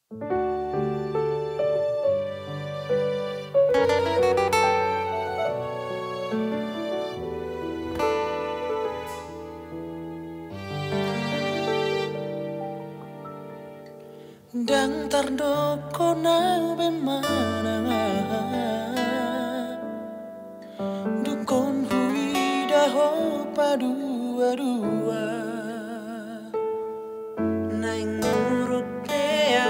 Dang tardoko na bemana dukon hui daho padua-dua naing nguruk dea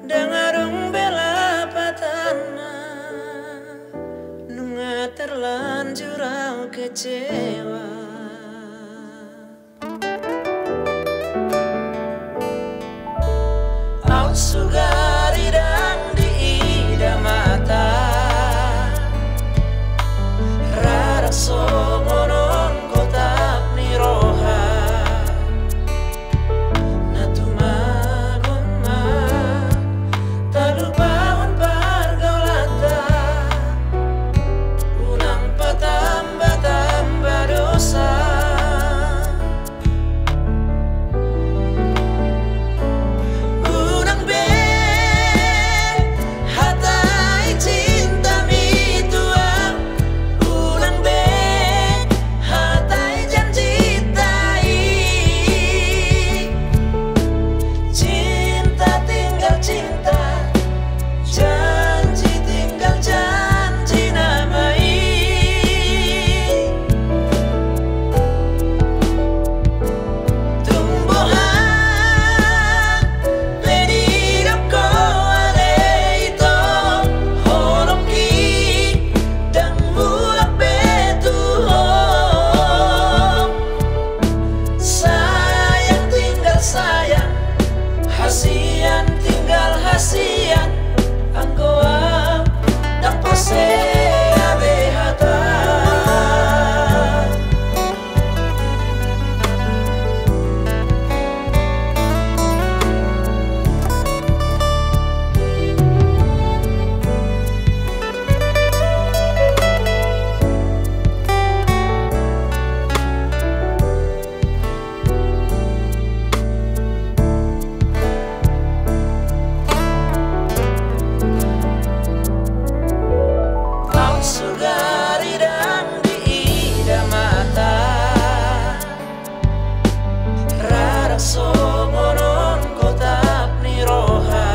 dangarong bela patana nunga terlanjur au kecewa. Sugari dang di ida mata rara songonon kotak ni roha natumagon ma talupaon pargaulata unang patamba-tamba dosa. Hasian tinggal hasian anggoa dak pasea behata. Sugari dang di ida mata rara songonon kotak ni roha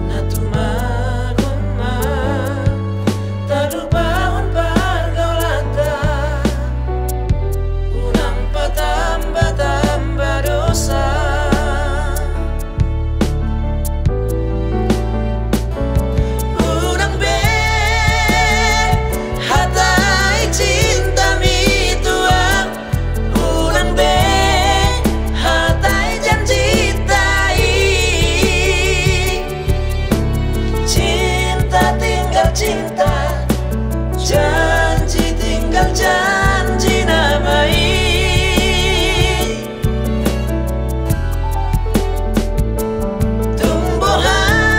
natumagon ma talupaon pargaulata unang patamba-tamba dosa. Cinta janji tinggal janji namai tumbuhan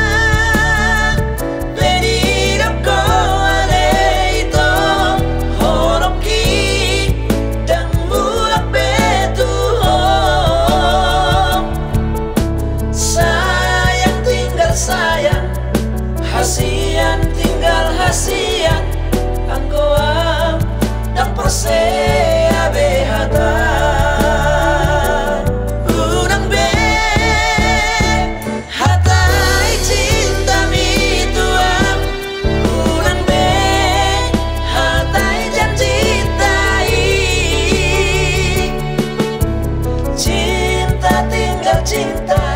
penidap ko aleito horoki dan mulak betuhong sayang tinggal sayang hasian tinggal hasian anggoa dak pasea behata. Unang be hatai cinta mituang unang be hatai janji tai cinta tinggal cinta